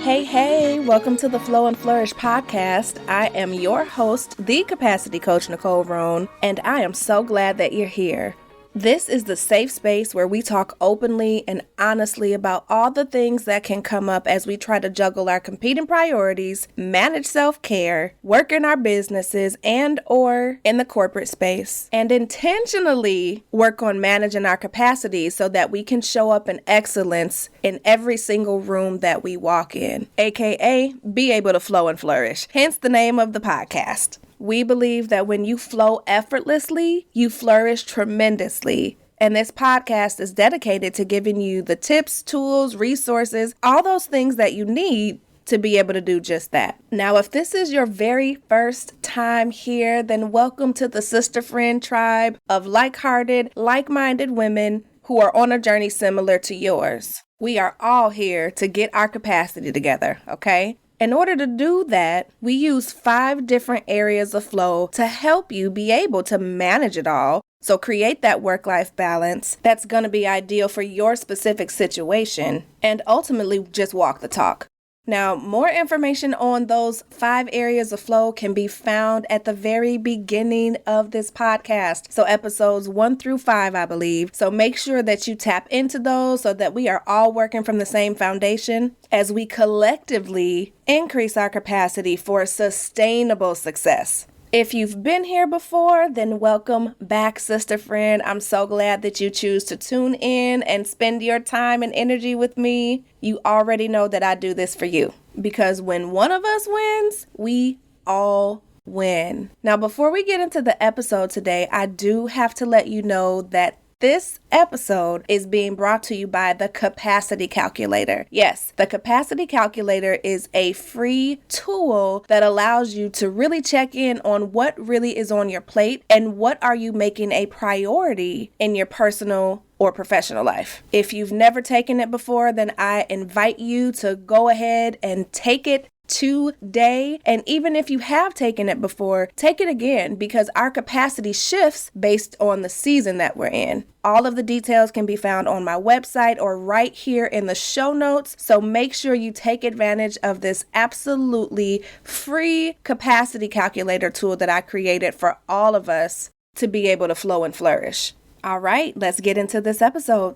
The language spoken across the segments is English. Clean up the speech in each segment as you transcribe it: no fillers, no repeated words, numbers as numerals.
Hey, welcome to the Flow and Flourish Podcast. I am your host, the Capacity Coach, Nicole Roan, and I am so glad that you're here. This is the safe space where we talk openly and honestly about all the things that can come up as we try to juggle our competing priorities, manage self-care, work in our businesses and or in the corporate space, and intentionally work on managing our capacity so that we can show up in excellence in every single room that we walk in, aka be able to flow and flourish, hence the name of the podcast. We believe that when you flow effortlessly, you flourish tremendously. And this podcast is dedicated to giving you the tips, tools, resources, all those things that you need to be able to do just that. Now, if this is your very first time here, then welcome to the sister friend tribe of like-hearted, like-minded women who are on a journey similar to yours. We are all here to get our capacity together, okay? In order to do that, we use 5 different areas of flow to help you be able to manage it all. So create that work-life balance that's going to be ideal for your specific situation and ultimately just walk the talk. Now, more information on those 5 areas of flow can be found at the very beginning of this podcast. So episodes 1 through 5, I believe. So make sure that you tap into those so that we are all working from the same foundation as we collectively increase our capacity for sustainable success. If you've been here before, then welcome back, sister friend. I'm so glad that you choose to tune in and spend your time and energy with me. You already know that I do this for you because when one of us wins, we all win. Now, before we get into the episode today, I do have to let you know that this episode is being brought to you by the Capacity Calculator. Yes, the Capacity Calculator is a free tool that allows you to really check in on what really is on your plate and what are you making a priority in your personal or professional life. If you've never taken it before, then I invite you to go ahead and take it today. And even if you have taken it before, take it again because our capacity shifts based on the season that we're in. All of the details can be found on my website or right here in the show notes. So make sure you take advantage of this absolutely free capacity calculator tool that I created for all of us to be able to flow and flourish. All right, let's get into this episode.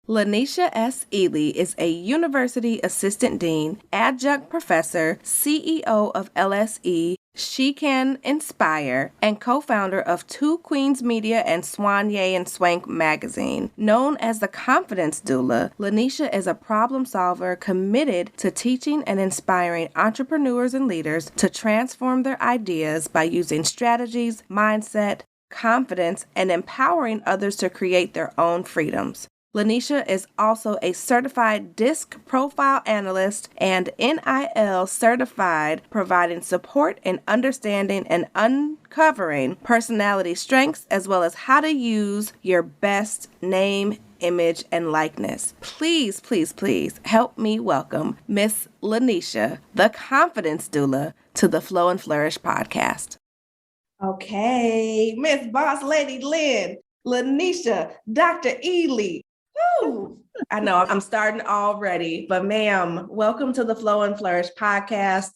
Lanisha S. Ely is a University Assistant Dean, Adjunct Professor, CEO of LSE, She Can Inspire, and co-founder of Two Queens Media and Swanye and Swank magazine. Known as the Confidence Doula, Lanisha is a problem solver committed to teaching and inspiring entrepreneurs and leaders to transform their ideas by using strategies, mindset, confidence, and empowering others to create their own freedoms. Lanisha is also a certified DISC profile analyst and NIL certified, providing support in understanding and uncovering personality strengths as well as how to use your best name, image, and likeness. Please help me welcome Miss Lanisha, the Confidence Doula, to the Flow and Flourish Podcast. Okay, Miss Boss Lady Lynn, Lanisha, Dr. Ely. Woo! I know I'm starting already, but ma'am, welcome to the Flow and Flourish Podcast.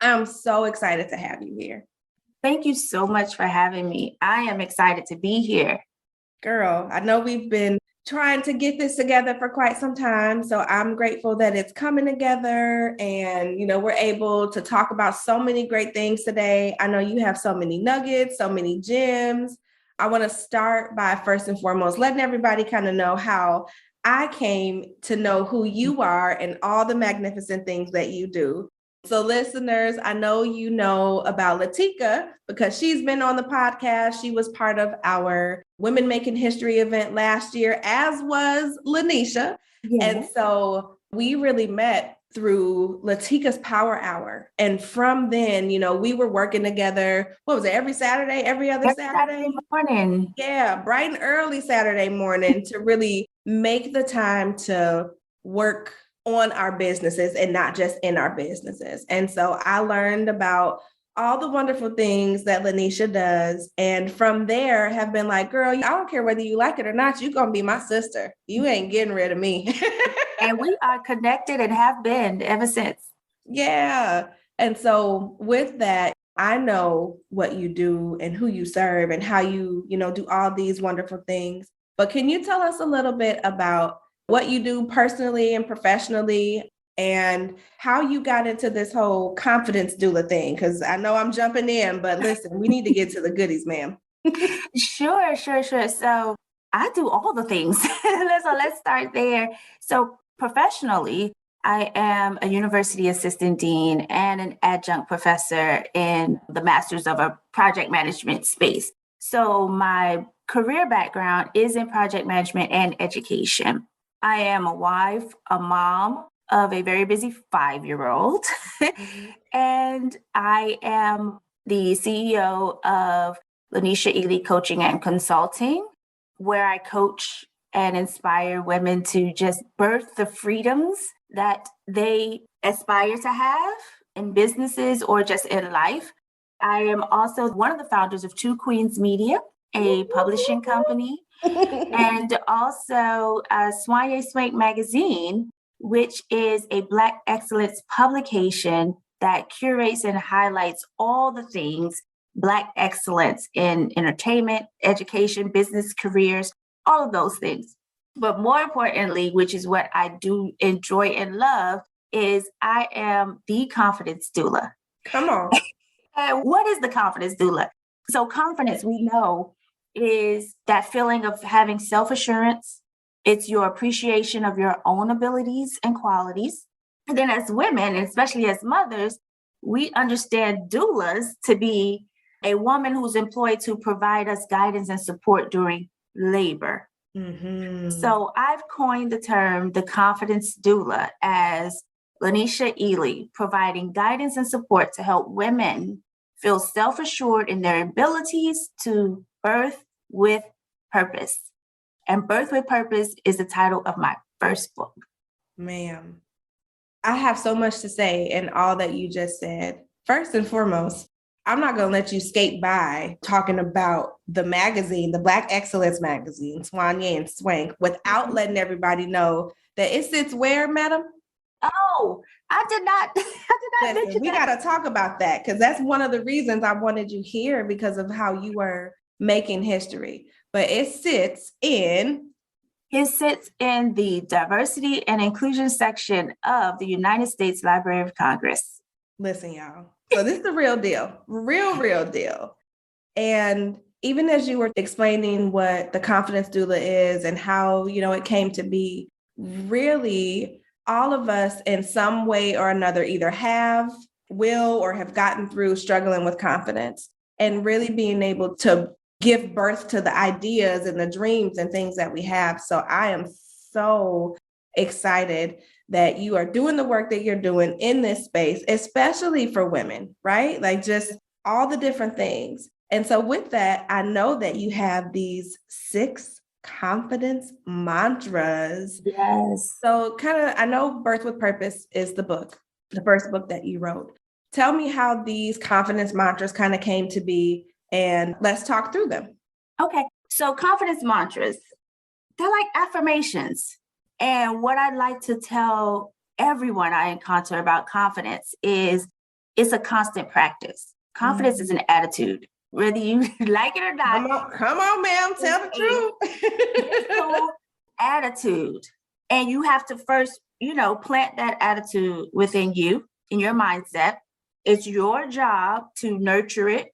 I'm so excited to have you here. Thank you so much for having me. I am excited to be here. Girl, I know we've been trying to get this together for quite some time, so I'm grateful that it's coming together and, we're able to talk about so many great things today. I know you have so many nuggets, so many gems. I want to start by first and foremost letting everybody kind of know how I came to know who you are and all the magnificent things that you do. So listeners, I know you know about Latika because she's been on the podcast. She was part of our Women Making History event last year, as was Lanisha. Yeah. And so we really met through Latika's Power Hour. And from then, we were working together. What was it? Every Saturday, every other Saturday morning. Yeah. Bright and early Saturday morning to really make the time to work on our businesses and not just in our businesses. And so I learned about all the wonderful things that Lanisha does. And from there have been like, girl, I don't care whether you like it or not. You're going to be my sister. You ain't getting rid of me. And we are connected and have been ever since. Yeah. And so with that, I know what you do and who you serve and how you do all these wonderful things. But can you tell us a little bit about what you do personally and professionally and how you got into this whole confidence doula thing? Because I know I'm jumping in, but listen, we need to get to the goodies, ma'am. Sure. So I do all the things. So let's start there. So professionally, I am a university assistant dean and an adjunct professor in the Masters of a Project Management space. So my career background is in project management and education. I am a wife, a mom of a very busy 5-year-old, and I am the CEO of Lanisha Ely Coaching and Consulting, where I coach and inspire women to just birth the freedoms that they aspire to have in businesses or just in life. I am also one of the founders of Two Queens Media, a publishing company, and also Soigné Swank Magazine, which is a Black excellence publication that curates and highlights all the things Black excellence in entertainment, education, business, careers, all of those things. But more importantly, which is what I do enjoy and love, is I am the confidence doula. Come on. And what is the confidence doula? So confidence, we know, is that feeling of having self-assurance. It's your appreciation of your own abilities and qualities. And then as women, and especially as mothers, we understand doulas to be a woman who's employed to provide us guidance and support during labor. Mm-hmm. So I've coined the term the confidence doula as Lanisha Ely, providing guidance and support to help women feel self-assured in their abilities to birth with purpose. And Birth with Purpose is the title of my first book. Ma'am, I have so much to say in all that you just said. First and foremost, I'm not going to let you skate by talking about the magazine, the Black Excellence magazine, Soigné and Swank, without letting everybody know that it sits where, madam? Oh, I did not Listen, we got to talk about that because that's one of the reasons I wanted you here because of how you were making history. But it sits in the diversity and inclusion section of the United States Library of Congress. Listen, y'all. So this is the real deal, real deal. And even as you were explaining what the confidence doula is and how, it came to be, really all of us in some way or another either have, will, or have gotten through struggling with confidence and really being able to give birth to the ideas and the dreams and things that we have. So I am so excited that you are doing the work that you're doing in this space, especially for women, right? Like just all the different things. And so with that, I know that you have these 6 confidence mantras. Yes. So I know Birth with Purpose is the book, the first book that you wrote. Tell me how these confidence mantras kind of came to be, and let's talk through them. Okay. So confidence mantras, they're like affirmations. And what I'd like to tell everyone I encounter about confidence is it's a constant practice. Confidence is an attitude, whether you like it or not. Come on, ma'am, tell the truth. It's attitude. And you have to first, plant that attitude within you, in your mindset. It's your job to nurture it.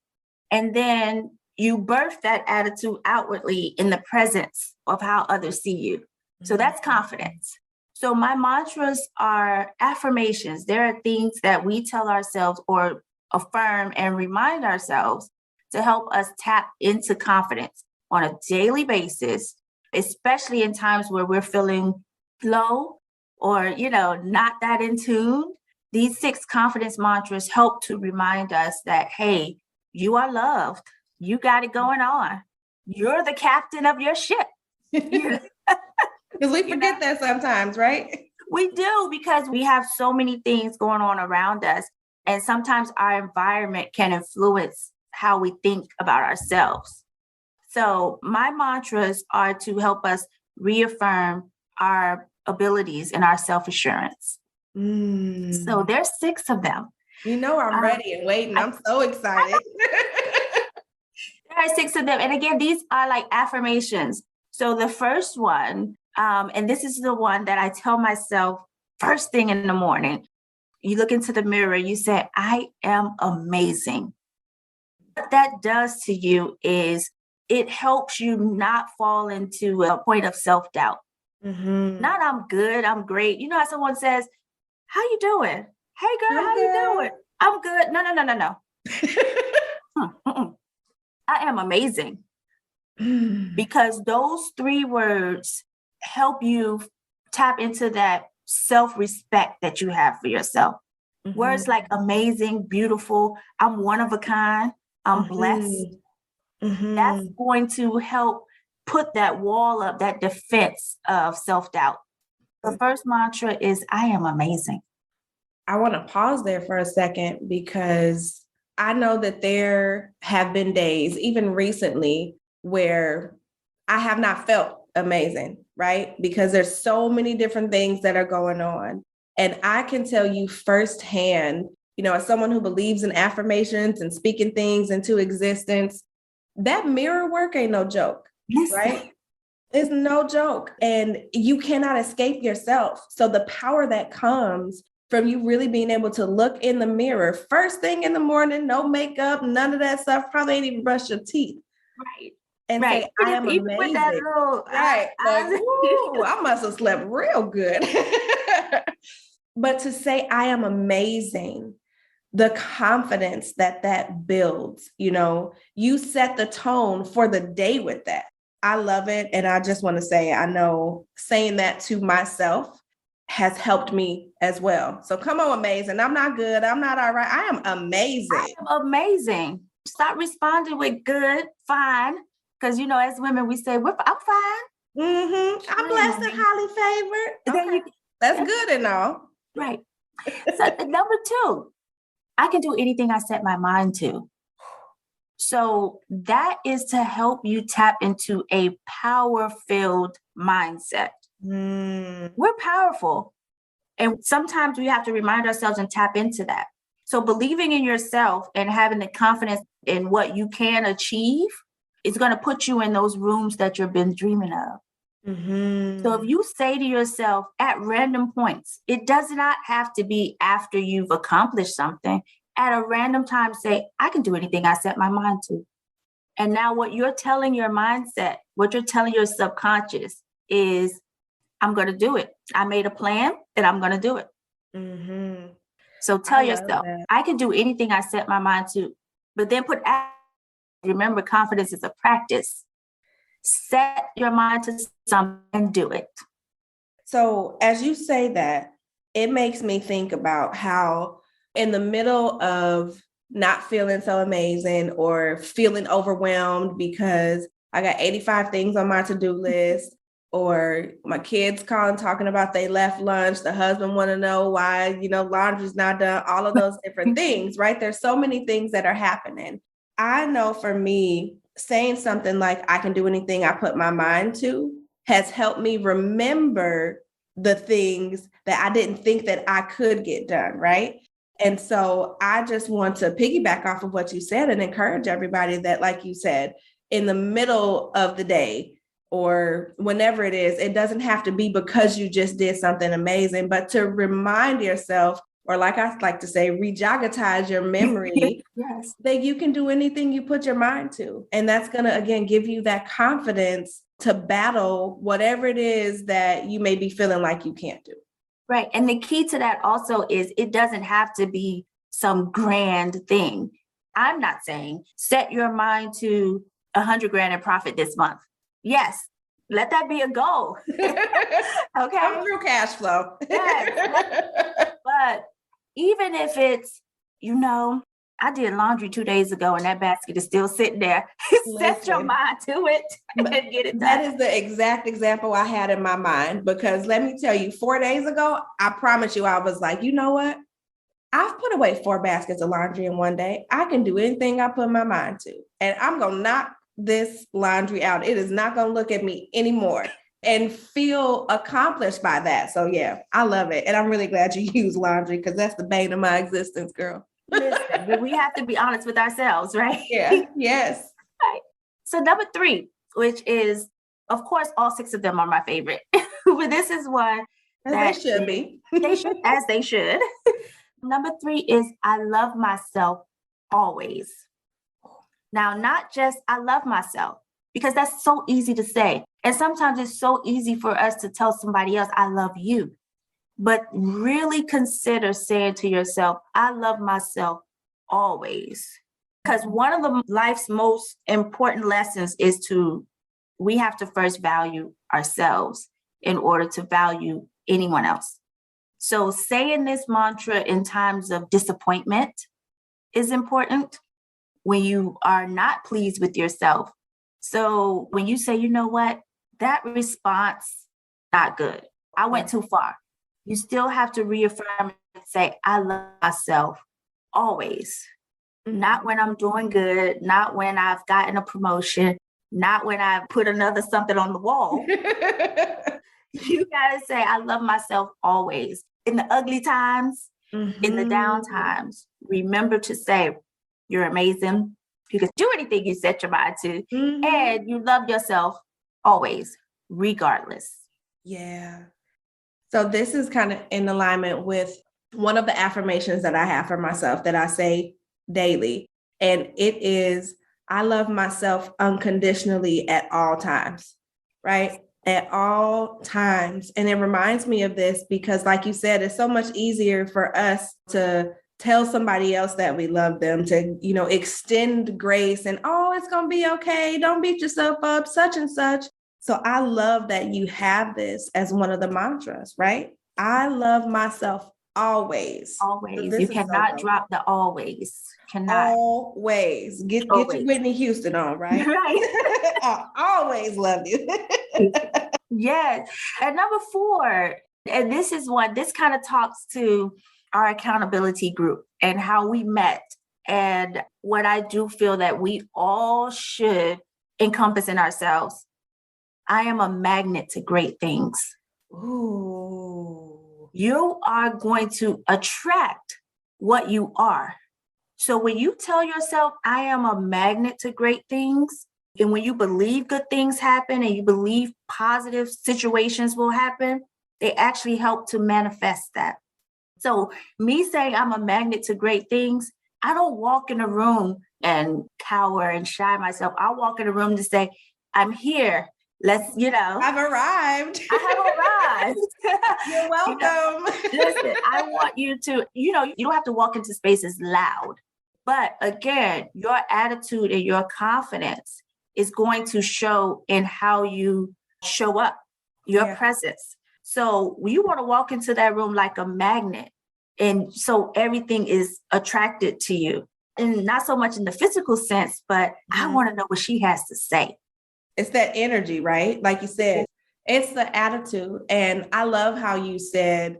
And then you birth that attitude outwardly in the presence of how others see you. So that's confidence. So my mantras are affirmations. There are things that we tell ourselves or affirm and remind ourselves to help us tap into confidence on a daily basis, especially in times where we're feeling low or, not that in tune. These 6 confidence mantras help to remind us that, hey, you are loved. You got it going on. You're the captain of your ship. Because we forget that sometimes, right? We do, because we have so many things going on around us. And sometimes our environment can influence how we think about ourselves. So my mantras are to help us reaffirm our abilities and our self-assurance. So there's 6 of them. You know, I'm ready and waiting. I'm so excited. There are 6 of them. And again, these are like affirmations. So the first one, and this is the one that I tell myself first thing in the morning. You look into the mirror, you say, I am amazing. What that does to you is it helps you not fall into a point of self-doubt. Not I'm good, I'm great. You know how someone says, how you doing? Hey girl, how you doing? I'm good. No. I am amazing. Because those 3 words help you tap into that self-respect that you have for yourself. Words like amazing, beautiful, I'm one of a kind, I'm blessed. That's going to help put that wall up, that defense of self-doubt. The first mantra is, I am amazing. I want to pause there for a second because I know that there have been days, even recently, where I have not felt amazing, right? Because there's so many different things that are going on. And I can tell you firsthand, you know, as someone who believes in affirmations and speaking things into existence, that mirror work ain't no joke, right? It's no joke. And you cannot escape yourself. So the power that comes from you really being able to look in the mirror first thing in the morning, no makeup, none of that stuff, probably ain't even brush your teeth. Right. And say, I am amazing. With that little, right. I must have slept real good. But to say I am amazing, the confidence that builds, you know, you set the tone for the day with that. I love it. And I just want to say, I know saying that to myself has helped me as well. So come on, amazing. I'm not good. I'm not all right. I am amazing. I am amazing. Stop responding with good, fine. Because, you know, as women, we say, I'm fine. I'm blessed and highly favored. Okay. That's good and all. Right. So number 2, I can do anything I set my mind to. So that is to help you tap into a power-filled mindset. We're powerful. And sometimes we have to remind ourselves and tap into that. So believing in yourself and having the confidence in what you can achieve is going to put you in those rooms that you've been dreaming of. So if you say to yourself at random points, it does not have to be after you've accomplished something. At a random time, say, I can do anything I set my mind to. And now what you're telling your mindset, what you're telling your subconscious is, I'm going to do it. I made a plan and I'm going to do it. So tell yourself, I can do anything I set my mind to. But then remember, confidence is a practice. Set your mind to something and do it. So as you say that, it makes me think about how in the middle of not feeling so amazing or feeling overwhelmed because I got 85 things on my to-do list, or my kids calling, talking about they left lunch, the husband want to know why, you know, laundry's not done, all of those different things, right? There's so many things that are happening. I know for me, saying something like, I can do anything I put my mind to has helped me remember the things that I didn't think that I could get done, right? And so I just want to piggyback off of what you said and encourage everybody that, like you said, in the middle of the day or whenever it is, it doesn't have to be because you just did something amazing, but to remind yourself, or like I like to say, re-jogatize your memory that you can do anything you put your mind to. And that's going to, again, give you that confidence to battle whatever it is that you may be feeling like you can't do. Right. And the key to that also is it doesn't have to be some grand thing. I'm not saying set your mind to $100,000 in profit this month. Yes. Let that be a goal. Okay. Come through cash flow. Yes. But even if it's, you know, I did laundry 2 days ago and that basket is still sitting there. Set your mind to it and get it done. That is the exact example I had in my mind, because let me tell you, 4 days ago, I promise you, I was like, you know what? I've put away 4 baskets of laundry in one day. I can do anything I put my mind to. And I'm going to knock this laundry out. It is not going to look at me anymore. and feel accomplished by that. So yeah, I love it. And I'm really glad you use laundry because that's the bane of my existence, girl. Listen, we have to be honest with ourselves, right? Yeah. Yes. Right. So number 3, which is, of course, all 6 of them are my favorite, but this is one As they should be. They should, as they should. Number 3 is I love myself always. Now, not just I love myself, because that's so easy to say. And sometimes it's so easy for us to tell somebody else, I love you. But really consider saying to yourself, I love myself always. Because one of the life's most important lessons is we have to first value ourselves in order to value anyone else. So saying this mantra in times of disappointment is important when you are not pleased with yourself. So when you say, you know what, that response, not good. I went too far. You still have to reaffirm and say, I love myself always. Not when I'm doing good, not when I've gotten a promotion, not when I put another something on the wall. You got to say, I love myself always. In the ugly times, in the down times, remember to say, you're amazing. You can do anything you set your mind to. And you love yourself always, regardless. Yeah. So this is kind of in alignment with one of the affirmations that I have for myself that I say daily. And it is, I love myself unconditionally at all times, right? At all times. And it reminds me of this because, like you said, it's so much easier for us to tell somebody else that we love them, to, extend grace and, oh, it's going to be okay. Don't beat yourself up, such and such. So I love that you have this as one of the mantras, right? I love myself always. Always. So you cannot drop the always. Cannot. Always. Get your Whitney Houston on, right? Right. I always love you. Yes. And number 4, and this kind of talks to our accountability group and how we met. And what I do feel that we all should encompass in ourselves. I am a magnet to great things. Ooh. You are going to attract what you are. So when you tell yourself, I am a magnet to great things, and when you believe good things happen and you believe positive situations will happen, they actually help to manifest that. So me saying I'm a magnet to great things, I don't walk in a room and cower and shy myself. I walk in a room to say, I'm here. I've arrived. I have arrived. You're welcome. Listen, I want you to, you don't have to walk into spaces loud. But again, your attitude and your confidence is going to show in how you show up, your presence. So you want to walk into that room like a magnet. And so everything is attracted to you. And not so much in the physical sense, but I want to know what she has to say. It's that energy, right? Like you said, it's the attitude. And I love how you said,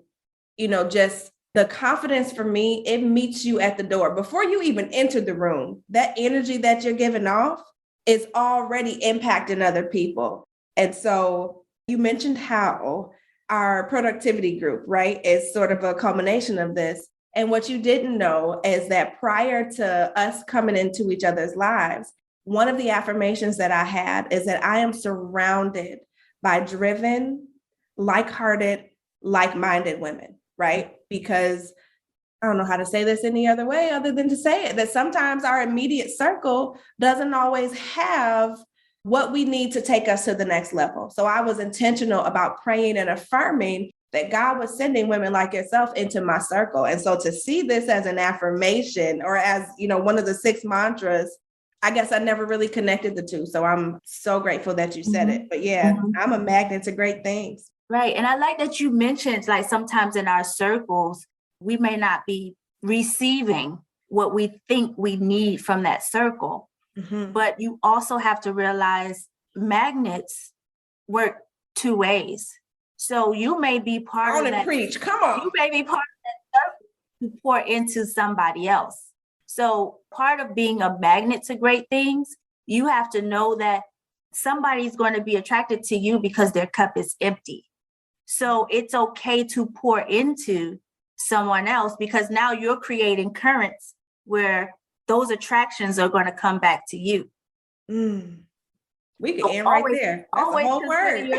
just the confidence for me, it meets you at the door. Before you even enter the room, that energy that you're giving off is already impacting other people. And so you mentioned how our productivity group, right, is sort of a culmination of this. And what you didn't know is that prior to us coming into each other's lives, one of the affirmations that I had is that I am surrounded by driven, like-hearted, like-minded women, right? Because I don't know how to say this any other way other than to say it, that sometimes our immediate circle doesn't always have what we need to take us to the next level. So I was intentional about praying and affirming that God was sending women like yourself into my circle. And so to see this as an affirmation or as, one of the 6 mantras, I guess I never really connected the two. So I'm so grateful that you said it. But I'm a magnet to great things. Right. And I like that you mentioned, like, sometimes in our circles, we may not be receiving what we think we need from that circle. But you also have to realize magnets work 2 ways. So you may be part of that. Preach. Come on. You may be part of that circle to pour into somebody else. So part of being a magnet to great things, you have to know that somebody's going to be attracted to you because their cup is empty. So it's okay to pour into someone else because now you're creating currents where those attractions are going to come back to you. We can end right there. That's a whole word.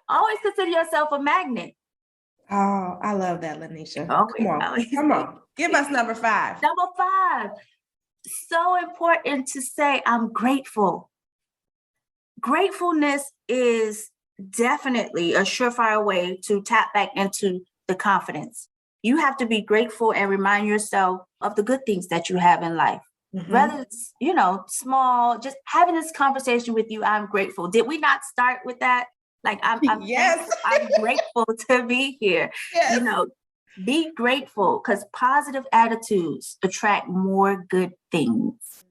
Always consider yourself a magnet. Oh, I love that, Lanisha. Always. Come on. Give us number 5. Number 5. So important to say, I'm grateful. Gratefulness is definitely a surefire way to tap back into the confidence. You have to be grateful and remind yourself of the good things that you have in life. Whether it's, small, just having this conversation with you, I'm grateful. Did we not start with that? Like, I'm yes. I'm grateful to be here. Yes. Be grateful because positive attitudes attract more good things.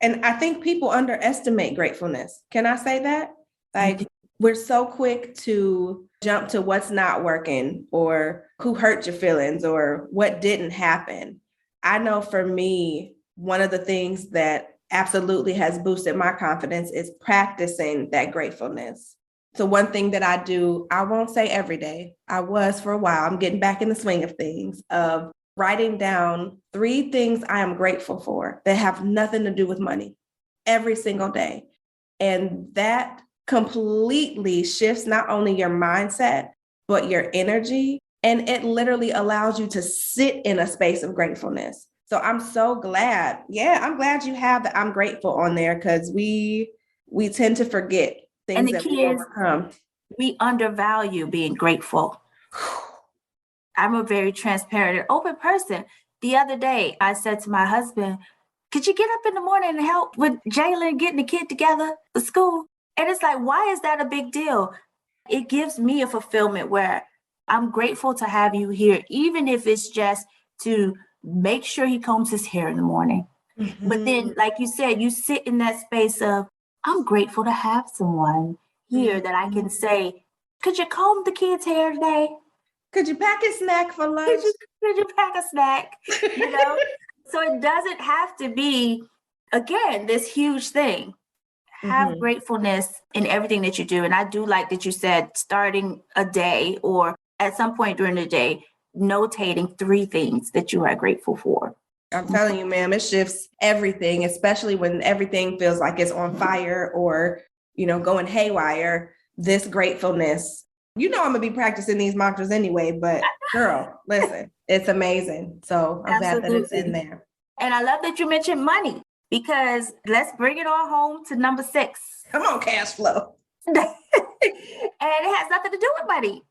And I think people underestimate gratefulness. Can I say that? Like, we're so quick to jump to what's not working or who hurt your feelings or what didn't happen. I know for me, one of the things that absolutely has boosted my confidence is practicing that gratefulness. So one thing that I do, I won't say every day, I was for a while, I'm getting back in the swing of things, of writing down 3 things I am grateful for that have nothing to do with money every single day. And that completely shifts not only your mindset, but your energy. And it literally allows you to sit in a space of gratefulness. So I'm so glad. Yeah, I'm glad you have the I'm grateful on there because we tend to forget things and the that key we is overcome. We undervalue being grateful. I'm a very transparent and open person. The other day, I said to my husband, could you get up in the morning and help with Jalen getting the kid together for school? And it's like, why is that a big deal? It gives me a fulfillment where I'm grateful to have you here, even if it's just to make sure he combs his hair in the morning. But then, like you said, you sit in that space of, I'm grateful to have someone here that I can say, could you comb the kids' hair today? Could you pack a snack for lunch? Could you pack a snack? So it doesn't have to be, again, this huge thing. Have gratefulness in everything that you do. And I do like that you said starting a day or at some point during the day, notating 3 things that you are grateful for. I'm telling you, ma'am, it shifts everything, especially when everything feels like it's on fire or, going haywire. This gratefulness, I'm going to be practicing these mantras anyway, but girl, listen, it's amazing. So I'm glad that it's in there. And I love that you mentioned money because let's bring it all home to number 6. Come on, cash flow. And it has nothing to do with money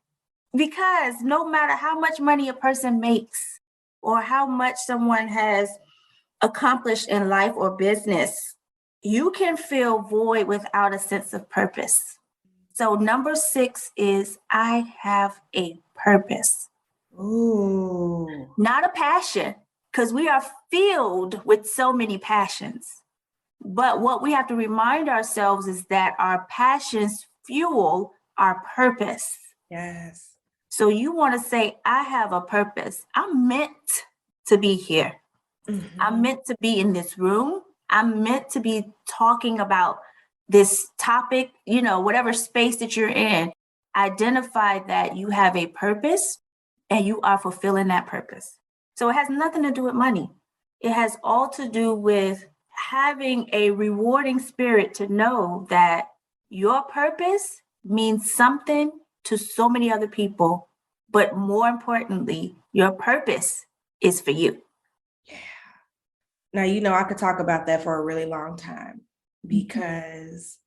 because no matter how much money a person makes or how much someone has accomplished in life or business, you can feel void without a sense of purpose. So number 6 is I have a purpose. Ooh. Not a passion, because we are filled with so many passions. But what we have to remind ourselves is that our passions fuel our purpose. Yes. So you want to say, I have a purpose. I'm meant to be here. I'm meant to be in this room. I'm meant to be talking about this topic, whatever space that you're in. Identify that you have a purpose and you are fulfilling that purpose. So it has nothing to do with money. It has all to do with having a rewarding spirit to know that your purpose means something to so many other people, but more importantly, your purpose is for you. Yeah. Now, I could talk about that for a really long time because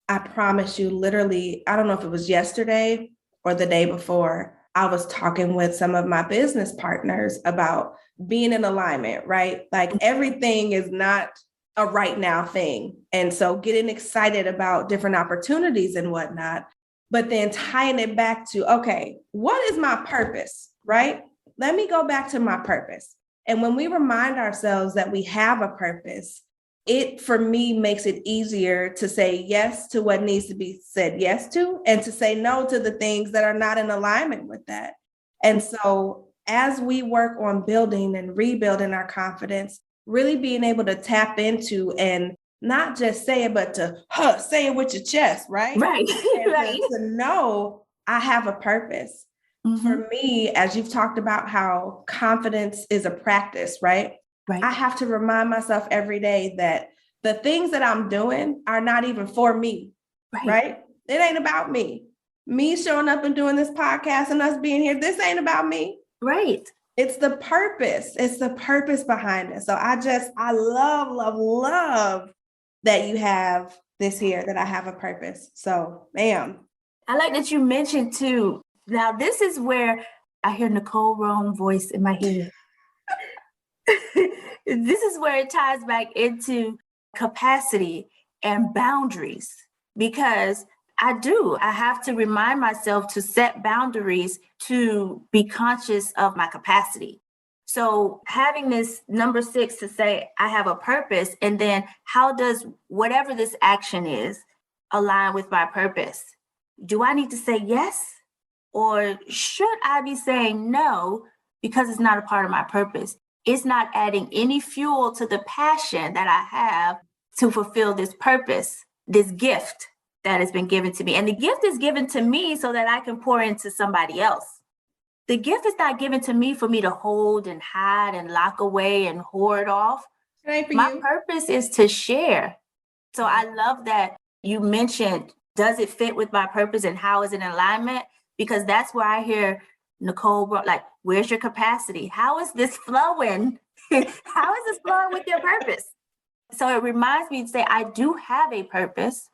I promise you, literally, I don't know if it was yesterday or the day before, I was talking with some of my business partners about being in alignment, right? Like everything is not a right now thing. And so getting excited about different opportunities and whatnot, but then tying it back to, okay, what is my purpose, right? Let me go back to my purpose. And when we remind ourselves that we have a purpose, it, for me, makes it easier to say yes to what needs to be said yes to, and to say no to the things that are not in alignment with that. And so as we work on building and rebuilding our confidence, really being able to tap into and not just say it, but to say it with your chest, right? Right. And Right. to know I have a purpose. Mm-hmm. For me, as you've talked about how confidence is a practice, right? Right. I have to remind myself every day that the things that I'm doing are not even for me, right? It ain't about me. Me showing up and doing this podcast and us being here, this ain't about me. Right. It's the purpose. It's the purpose behind it. So I love that you have this here, that I have a purpose. So, ma'am. I like that you mentioned too. Now, this is where I hear Nicole Rome voice in my head. This is where it ties back into capacity and boundaries, because I have to remind myself to set boundaries to be conscious of my capacity. So having this number 6 to say, I have a purpose, and then how does whatever this action is align with my purpose? Do I need to say yes? Or should I be saying no because it's not a part of my purpose? It's not adding any fuel to the passion that I have to fulfill this purpose, this gift that has been given to me. And the gift is given to me so that I can pour into somebody else. The gift is not given to me for me to hold and hide and lock away and hoard off. My purpose is to share. So I love that you mentioned, does it fit with my purpose and how is it in alignment? Because that's where I hear Nicole, like, where's your capacity? How is this flowing? How is this flowing with your purpose? So it reminds me to say, I do have a purpose.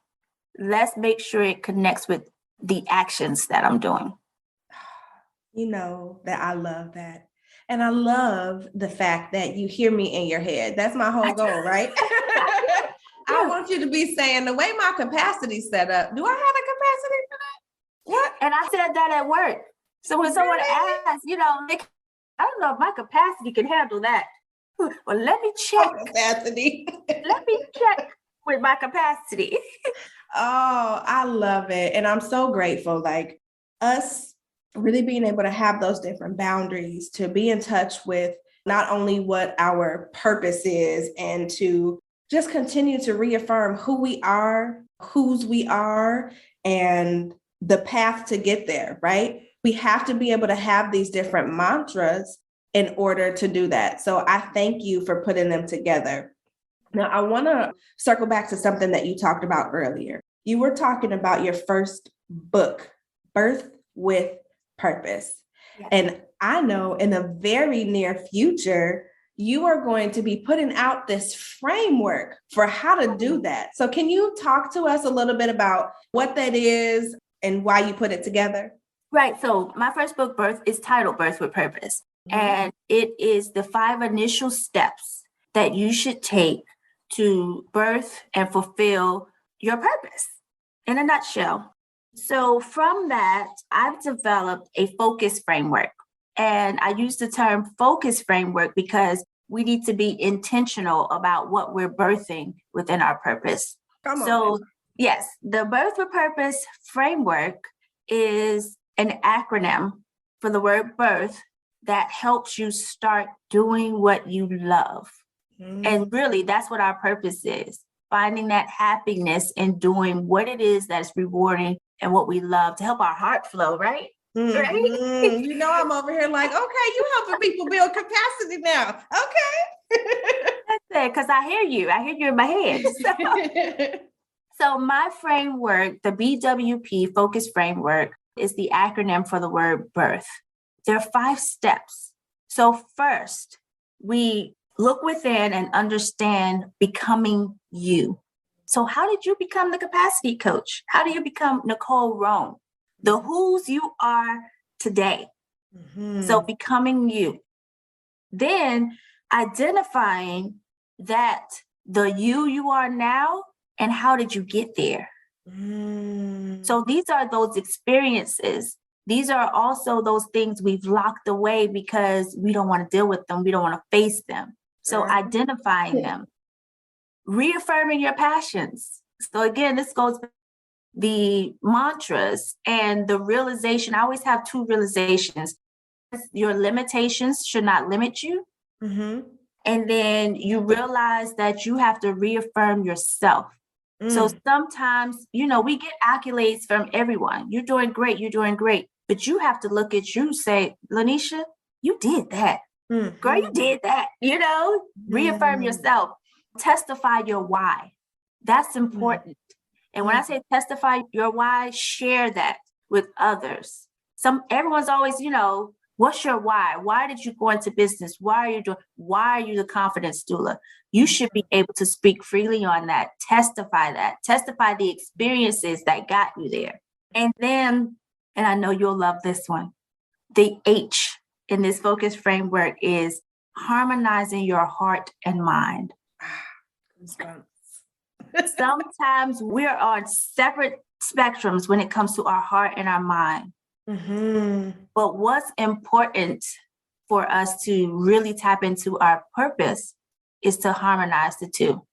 Let's make sure it connects with the actions that I'm doing. You know that I love that. And I love the fact that you hear me in your head. That's my whole goal, right? I want you to be saying, the way my capacity is set up, do I have a capacity for that? What? And I said that at work. So when someone asks, I don't know if my capacity can handle that. Well, let me check. Capacity. Let me check with my capacity. Oh, I love it. And I'm so grateful. Like, us really being able to have those different boundaries, to be in touch with not only what our purpose is, and to just continue to reaffirm who we are, whose we are, and the path to get there, right? We have to be able to have these different mantras in order to do that. So I thank you for putting them together. Now, I want to circle back to something that you talked about earlier. You were talking about your first book, Birth with Purpose. Yes. And I know in the very near future, you are going to be putting out this framework for how to do that. So can you talk to us a little bit about what that is and why you put it together? Right. So my first book, is titled Birth with Purpose. Mm-hmm. And it is the 5 initial steps that you should take to birth and fulfill your purpose in a nutshell. So from that, I've developed a focus framework. And I use the term focus framework because we need to be intentional about what we're birthing within our purpose. So yes, the Birth with Purpose framework is an acronym for the word birth that helps you start doing what you love. And really, that's what our purpose is, finding that happiness in doing what it is that's rewarding and what we love to help our heart flow, right? Mm-hmm. Right? I'm over here like, okay, you helping people build capacity now. Okay. That's it, because I hear you in my head. So my framework, the BWP Focus Framework, is the acronym for the word birth. There are 5 steps. So first, we look within and understand becoming you. So how did you become the capacity coach? How do you become Nicole Rome? The whose you are today. Mm-hmm. So becoming you. Then identifying that the you are now, and how did you get there? So these are those experiences. These are also those things we've locked away because we don't want to deal with them. We don't want to face them. So identifying them, reaffirming your passions. So again, this goes the mantras and the realization. I always have 2 realizations. Your limitations should not limit you. Mm-hmm. And then you realize that you have to reaffirm yourself. So sometimes, we get accolades from everyone. You're doing great. You're doing great. But you have to look at you and say, Lanisha, you did that. Girl, you did that. Reaffirm yourself. Testify your why. That's important. And when I say testify your why, share that with others. Everyone's always, what's your why? Why did you go into business? Why are you the confidence doula? You should be able to speak freely on that, testify the experiences that got you there. And then, and I know you'll love this one, the H in this focus framework is harmonizing your heart and mind. Sometimes we're on separate spectrums when it comes to our heart and our mind. But what's important for us to really tap into our purpose is to harmonize the two.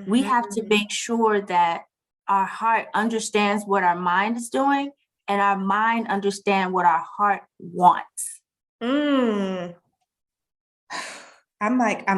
We have to make sure that our heart understands what our mind is doing and our mind understands what our heart wants. I'm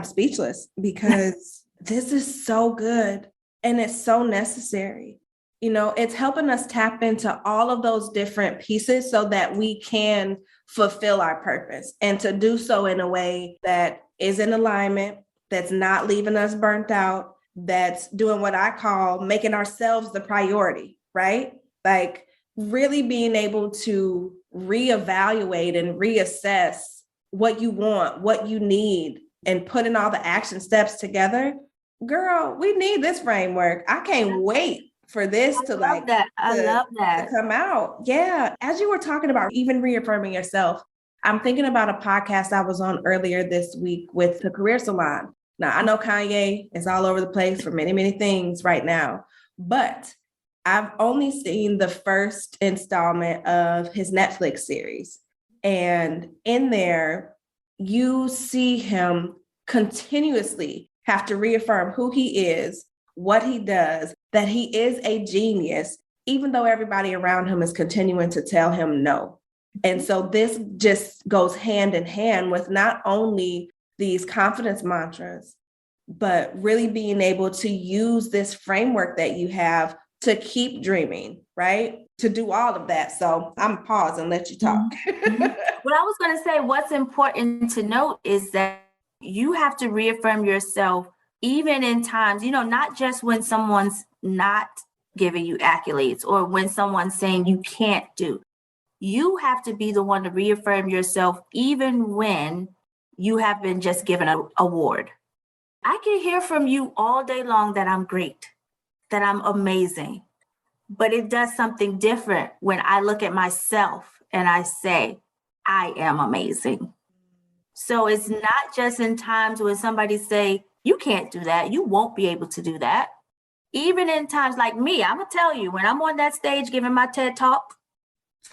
speechless because this is so good and it's so necessary. It's helping us tap into all of those different pieces so that we can fulfill our purpose and to do so in a way that is in alignment, that's not leaving us burnt out, that's doing what I call making ourselves the priority, right? Like really being able to reevaluate and reassess what you want, what you need, and putting all the action steps together. Girl, we need this framework. I can't wait for this to love that. Come out. Yeah. As you were talking about even reaffirming yourself, I'm thinking about a podcast I was on earlier this week with the Career Salon. Now, I know Kanye is all over the place for many, many things right now, but I've only seen the first installment of his Netflix series. And in there, you see him continuously have to reaffirm who he is, what he does, that he is a genius, even though everybody around him is continuing to tell him no. And so this just goes hand in hand with not only these confidence mantras, but really being able to use this framework that you have to keep dreaming, right? To do all of that. So I'm pause and let you talk. Well, I was going to say what's important to note is that you have to reaffirm yourself even in times, not just when someone's not giving you accolades or when someone's saying you can't do. You have to be the one to reaffirm yourself even when you have been just given an award. I can hear from you all day long that I'm great, that I'm amazing, but it does something different when I look at myself and I say, I am amazing. So it's not just in times when somebody say, you can't do that. You won't be able to do that. Even in times like me, I'm going to tell you, when I'm on that stage giving my TED Talk,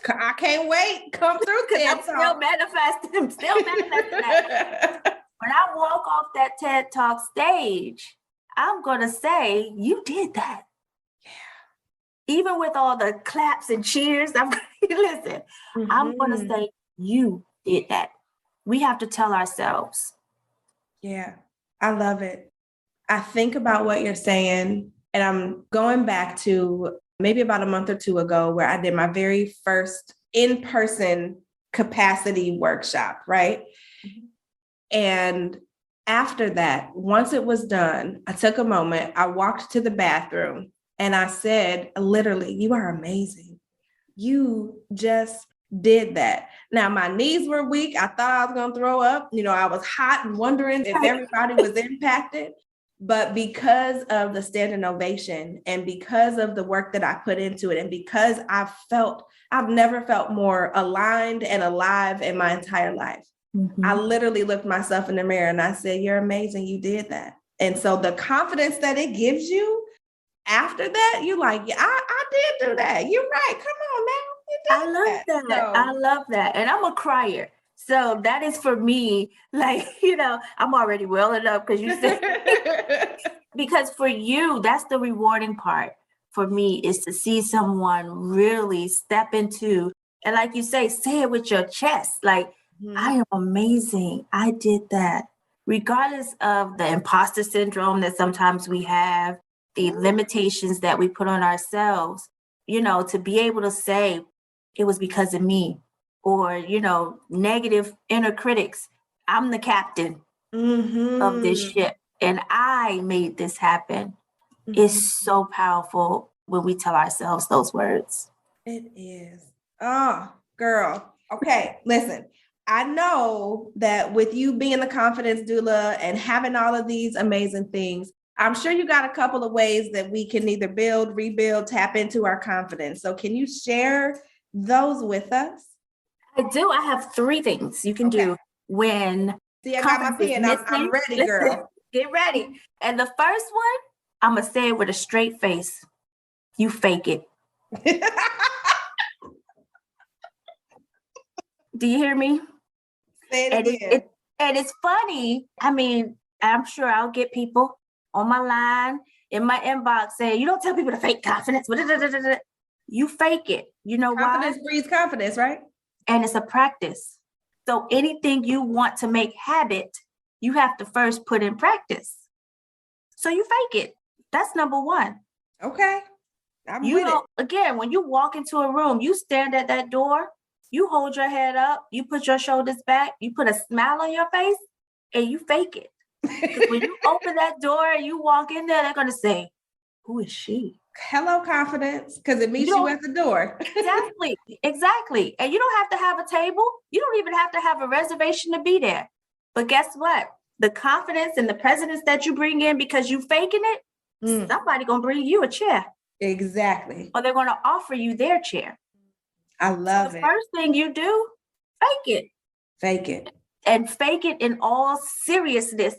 I can't wait. Come through TED Talk. I'm still manifesting that. When I walk off that TED Talk stage, I'm going to say, you did that. Yeah. Even with all the claps and cheers, I'm going to say, you did that. We have to tell ourselves. Yeah, I love it. I think about what you're saying, and I'm going back to maybe about a month or two ago where I did my very first in-person capacity workshop, right? And after that, once it was done, I took a moment, I walked to the bathroom and I said, literally, you are amazing. You just did that. Now, my knees were weak. I thought I was going to throw up. I was hot and wondering if everybody was impacted. But because of the standing ovation and because of the work that I put into it, and because I've never felt more aligned and alive in my entire life. I literally looked myself in the mirror and I said, you're amazing. You did that. And so the confidence that it gives you after that, you're like, yeah, I did do that. You're right. Come on now. I love that. So, I love that. And I'm a crier. So that is for me, I'm already welling up because you said, because for you, that's the rewarding part for me is to see someone really step into, and like you say it with your chest, like, I am amazing. I did that. regardless of the imposter syndrome that sometimes we have, the limitations that we put on ourselves, to be able to say it was because of me, or, negative inner critics. I'm the captain of this ship and I made this happen. It's so powerful when we tell ourselves those words. It is. Oh, girl. Okay, listen. I know that with you being the confidence doula and having all of these amazing things, I'm sure you got a couple of ways that we can either build, rebuild, tap into our confidence. So can you share those with us? I do. I have 3 things you can do when See, I got my pen. I'm ready, girl. Get ready. And the first one, I'm going to say it with a straight face. You fake it. Do you hear me? Say it again. And it's funny. I mean, I'm sure I'll get people on my line, in my inbox saying, you don't tell people to fake confidence. You fake it. You know why? Confidence breeds confidence, right? And it's a practice. So anything you want to make habit, you have to first put in practice. So you fake it. That's number 1. Okay. I'm with it. Again, when you walk into a room, you stand at that door, you hold your head up, you put your shoulders back, you put a smile on your face, and you fake it. Because when you open that door and you walk in there, they're going to say, who is she? Hello, confidence, because it meets you at the door. Exactly. And you don't have to have a table. You don't even have to have a reservation to be there. But guess what? The confidence and the presence that you bring in because you faking it, somebody going to bring you a chair. Exactly. Or they're going to offer you their chair. I love it. The first thing you do, fake it. Fake it. And fake it in all seriousness.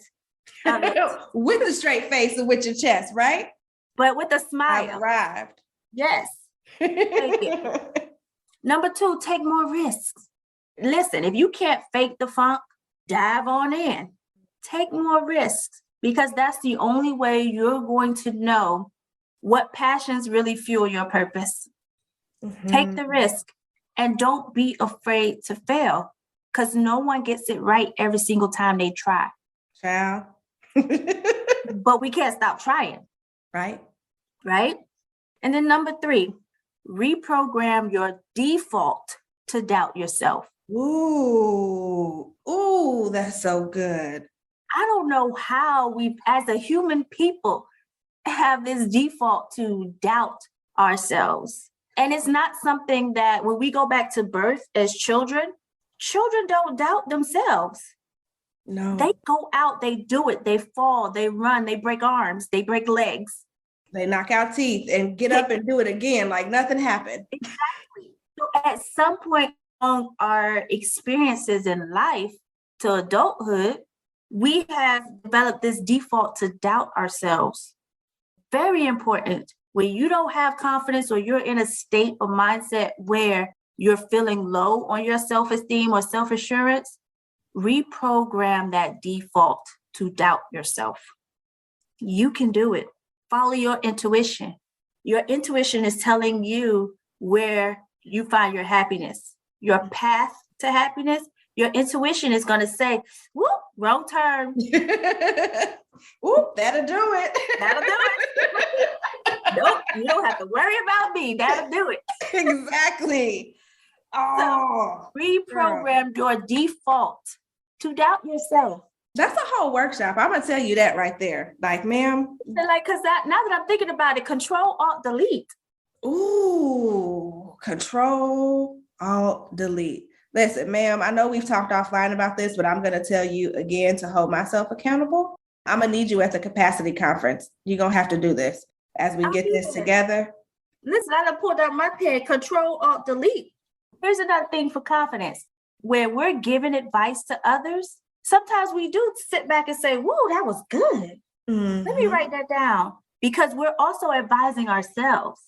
With a straight face and with your chest, right? But with a smile. I've arrived. Yes. Fake it. Number 2, take more risks. Listen, if you can't fake the funk, dive on in. Take more risks because that's the only way you're going to know what passions really fuel your purpose. Take the risk and don't be afraid to fail because no one gets it right every single time they try. Child. But we can't stop trying. Right? And then number 3, reprogram your default to doubt yourself. Ooh, that's so good. I don't know how we, as a human people, have this default to doubt ourselves. And it's not something that when we go back to birth as children don't doubt themselves. No. They go out, they do it, they fall, they run, they break arms, they break legs. They knock out teeth and get up and do it again like nothing happened. Exactly. So at some point on our experiences in life to adulthood, we have developed this default to doubt ourselves. Very important. When you don't have confidence or you're in a state or mindset where you're feeling low on your self-esteem or self-assurance, reprogram that default to doubt yourself. You can do it. Follow your intuition. Your intuition is telling you where you find your happiness, your path to happiness. Your intuition is going to say, whoop, wrong turn. Whoop, that'll do it. That'll do it. Nope, you don't have to worry about me. That'll do it. Exactly. Oh, so reprogram your default to doubt yourself. That's a whole workshop. I'm going to tell you that right there. Like, ma'am. Because now that I'm thinking about it, Control, Alt, Delete. Ooh, Control, Alt, Delete. Listen, ma'am, I know we've talked offline about this, but I'm going to tell you again to hold myself accountable. I'm going to need you at the capacity conference. You're going to have to do this as we get this together. Listen, I done pulled out my pen, Control, Alt, Delete. Here's another thing for confidence. Where we're giving advice to others, sometimes we do sit back and say, whoa, that was good. Let me write that down. Because we're also advising ourselves.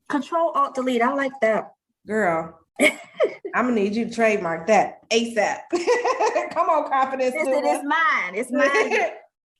Control, Alt, Delete. I like that. Girl, I'm going to need you to trademark that ASAP. Come on, confidence. Listen, it's mine. It's mine.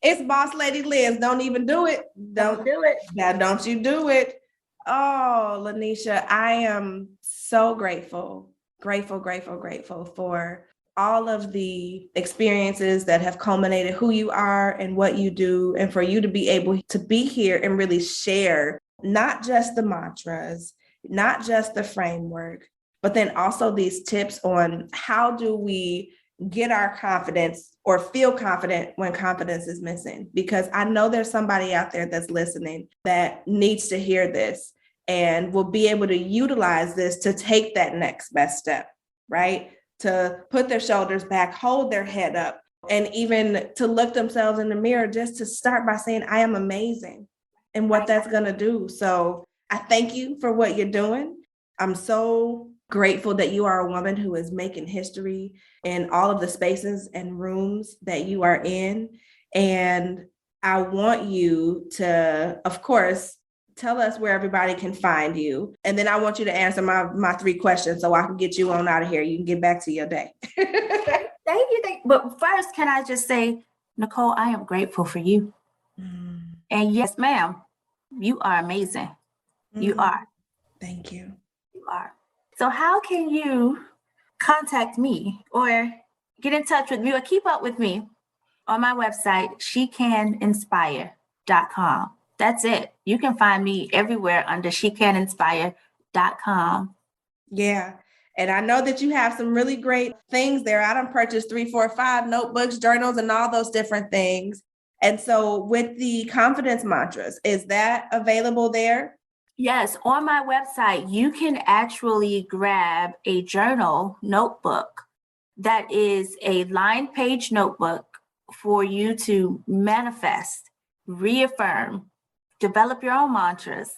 It's Boss Lady Liz. Don't even do it. Don't do it. Now, don't you do it. Oh, Lanisha, I am so grateful for all of the experiences that have culminated who you are and what you do, and for you to be able to be here and really share not just the mantras, not just the framework, but then also these tips on how do we get our confidence or feel confident when confidence is missing. Because I know there's somebody out there that's listening that needs to hear this and will be able to utilize this to take that next best step, right? To put their shoulders back, hold their head up, and even to look themselves in the mirror, just to start by saying, I am amazing, and what that's going to do. So I thank you for what you're doing. I'm so grateful that you are a woman who is making history in all of the spaces and rooms that you are in. And I want you to, of course, tell us where everybody can find you. And then I want you to answer my 3 questions so I can get you on out of here. You can get back to your day. Thank you. But first, can I just say, Nicole, I am grateful for you. And yes, ma'am, you are amazing. You are. Thank you. You are. So how can you contact me or get in touch with me or keep up with me on my website, shecaninspire.com. That's it. You can find me everywhere under shecaninspire.com. Yeah. And I know that you have some really great things there. I done purchased 3, 4, 5 notebooks, journals, and all those different things. And so with the confidence mantras, is that available there? Yes, on my website, you can actually grab a journal notebook that is a line page notebook for you to manifest, reaffirm, develop your own mantras.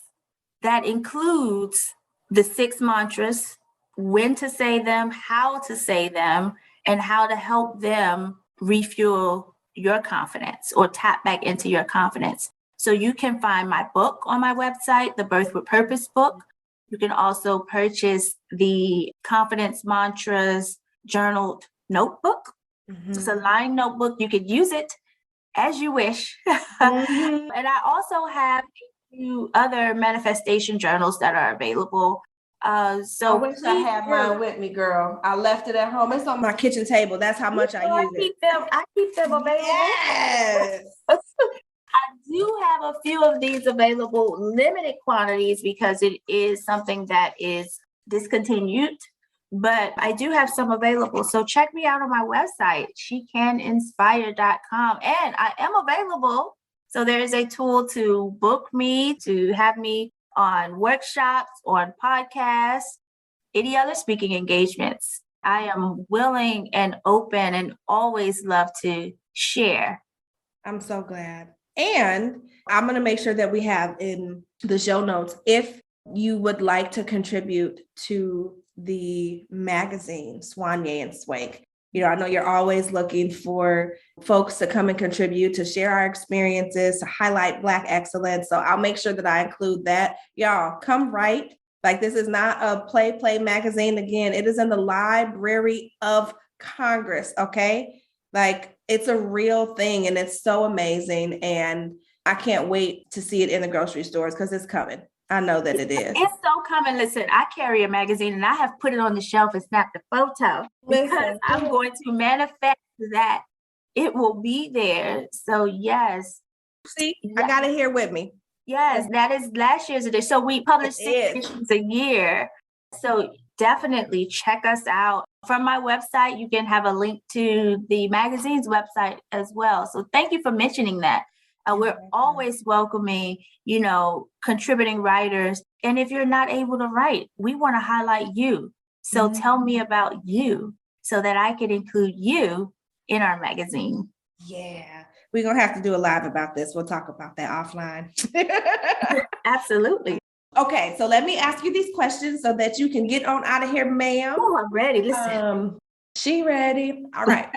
That includes the 6 mantras, when to say them, how to say them, and how to help them refuel your confidence or tap back into your confidence. So you can find my book on my website, the Birth with Purpose book. You can also purchase the Confidence Mantras journaled notebook. It's a line notebook. You could use it as you wish. And I also have a few other manifestation journals that are available. So I wish I had mine with me, girl. I left it at home. It's on my kitchen table. That's how much I use it. I keep them available. Yes. I do have a few of these available, limited quantities, because it is something that is discontinued, but I do have some available. So check me out on my website, shecaninspire.com, and I am available. So there is a tool to book me, to have me on workshops, on podcasts, any other speaking engagements. I am willing and open and always love to share. I'm so glad. And I'm going to make sure that we have in the show notes, if you would like to contribute to the magazine, Swanye and Swank. You know, I know you're always looking for folks to come and contribute, to share our experiences, to highlight Black excellence. So I'll make sure that I include that. Y'all, come write. Like, this is not a play magazine. Again, it is in the Library of Congress, okay? Like, it's a real thing, and it's so amazing. And I can't wait to see it in the grocery stores because it's coming. I know that it is. It's so coming. Listen, I carry a magazine and I have put it on the shelf and snapped a photo because I'm going to manifest that it will be there. So yes. See, I got it here with me. Yes, that is last year's edition. So we publish 6 editions a year. So definitely check us out. From my website, you can have a link to the magazine's website as well. So thank you for mentioning that. We're always welcoming, contributing writers. And if you're not able to write, we want to highlight you. So tell me about you so that I can include you in our magazine. Yeah. We're going to have to do a live about this. We'll talk about that offline. Absolutely. Okay. So let me ask you these questions so that you can get on out of here, ma'am. Oh, I'm ready. Listen. She ready. All right.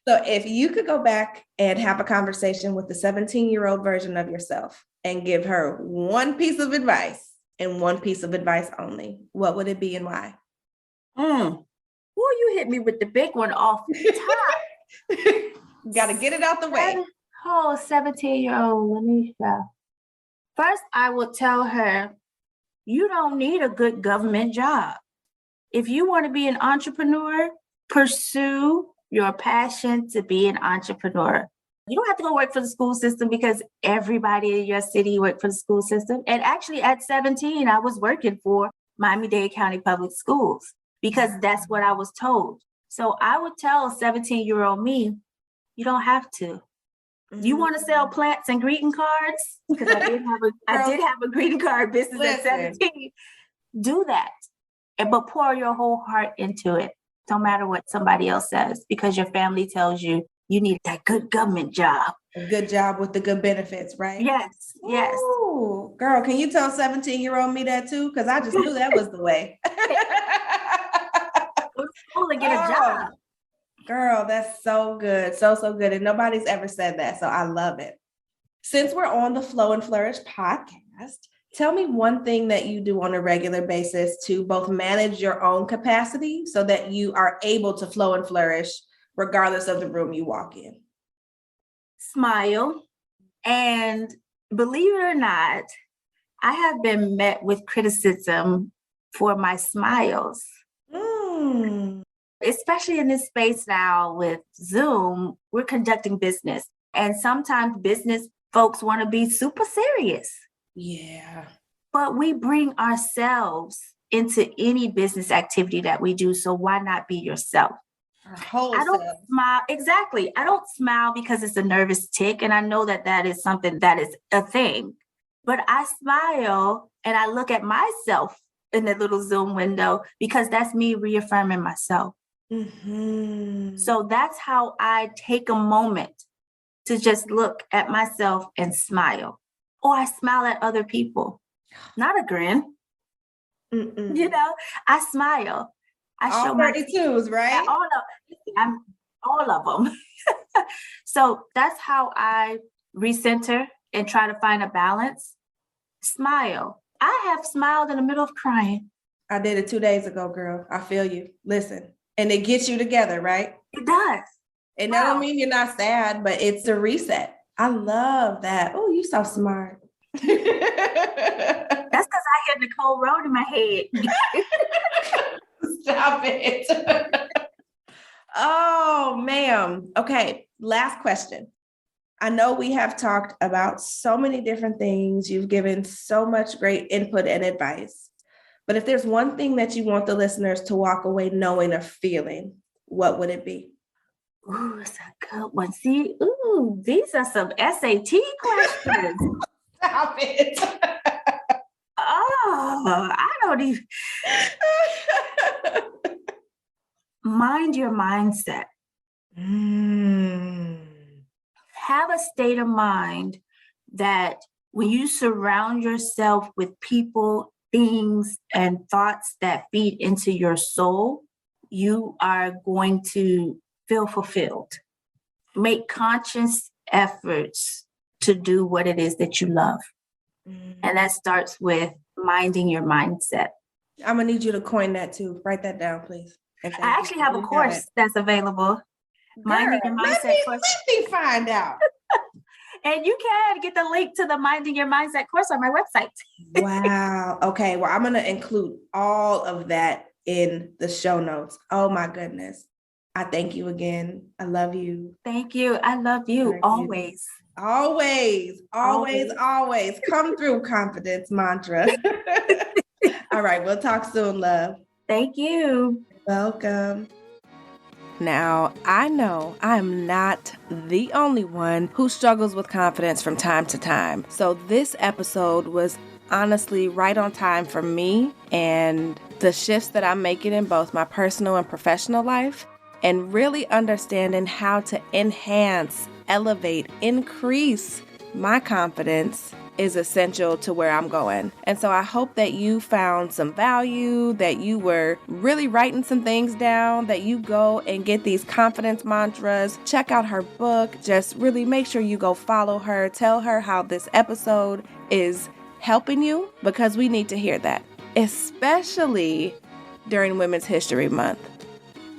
So if you could go back and have a conversation with the 17-year-old version of yourself and give her one piece of advice and one piece of advice only, what would it be and why? Well, you hit me with the big one off the top. Got to get it out the way. 17-year-old Lanisha. First, I will tell her, you don't need a good government job. If you want to be an entrepreneur, pursue your passion to be an entrepreneur. You don't have to go work for the school system because everybody in your city worked for the school system. And actually at 17, I was working for Miami-Dade County Public Schools because that's what I was told. So I would tell 17-year-old me, you don't have to. You want to sell plants and greeting cards? Because I did have a greeting card business at 17. Do that. But pour your whole heart into it. No matter what somebody else says, because your family tells you you need that good government job. A good job with the good benefits, right? Yes, yes. Ooh, girl, can you tell 17-year-old me that too? Because I just knew that was the way. Go to school and get a job. Girl, that's so good. So good. And nobody's ever said that. So I love it. Since we're on the Flow and Flourish podcast, tell me one thing that you do on a regular basis to both manage your own capacity so that you are able to flow and flourish regardless of the room you walk in. Smile. And believe it or not, I have been met with criticism for my smiles. Especially in this space now with Zoom, we're conducting business. And sometimes business folks want to be super serious. Yeah. But we bring ourselves into any business activity that we do. So why not be yourself? I don't smile. Exactly. I don't smile because it's a nervous tick. And I know that that is something that is a thing. But I smile and I look at myself in the little Zoom window because that's me reaffirming myself. So that's how I take a moment to just look at myself and smile. Or I smile at other people. Not a grin. You know, I smile. I all show 32s, right? All of them. So that's how I recenter and try to find a balance. Smile. I have smiled in the middle of crying. I did it 2 days ago, girl. I feel you. Listen, and it gets you together, right? It does. And that don't mean you're not sad, but it's a reset. I love that. Oh, you so smart. That's because I hear Nicole Road in my head. Stop it. Oh, ma'am. Okay, last question. I know we have talked about so many different things. You've given so much great input and advice. But if there's one thing that you want the listeners to walk away knowing or feeling, what would it be? Ooh, it's a good one. See, these are some SAT questions. Stop it. I don't even. Mind your mindset. Have a state of mind that when you surround yourself with people, things, and thoughts that feed into your soul, you are going to feel fulfilled. Make conscious efforts to do what it is that you love. And that starts with minding your mindset. I'm going to need you to coin that too. Write that down, please. I actually have a course that's available. Minding Your Mindset course. Let me find out. And you can get the link to the Minding Your Mindset course on my website. Wow. Okay. Well, I'm going to include all of that in the show notes. Oh my goodness. I thank you again. I love you. Thank you. I love you always. Always. Come through, confidence mantra. All right. We'll talk soon, love. Thank you. Welcome. Now, I know I am not the only one who struggles with confidence from time to time. So this episode was honestly right on time for me and the shifts that I'm making in both my personal and professional life, and really understanding how to enhance, elevate, increase my confidence is essential to where I'm going. And so I hope that you found some value, that you were really writing some things down, that you go and get these confidence mantras, check out her book, just really make sure you go follow her, tell her how this episode is helping you, because we need to hear that, especially during Women's History Month.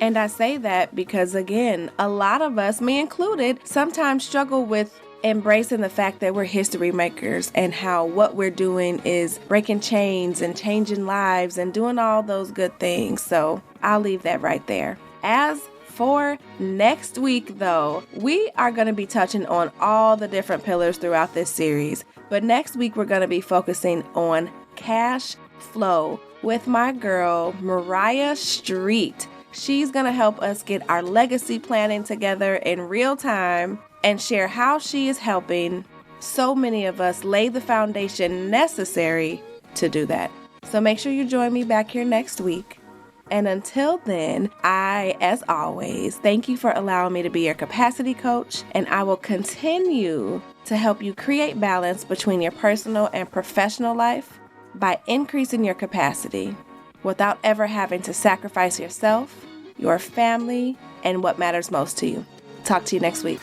And I say that because, again, a lot of us, me included, sometimes struggle with embracing the fact that we're history makers and how what we're doing is breaking chains and changing lives and doing all those good things. So I'll leave that right there. As for next week, though, we are going to be touching on all the different pillars throughout this series. But next week, we're going to be focusing on cash flow with my girl, Mariah Street. She's going to help us get our legacy planning together in real time and share how she is helping so many of us lay the foundation necessary to do that. So make sure you join me back here next week. And until then, I, as always, thank you for allowing me to be your capacity coach, and I will continue to help you create balance between your personal and professional life by increasing your capacity without ever having to sacrifice yourself, your family, and what matters most to you. Talk to you next week.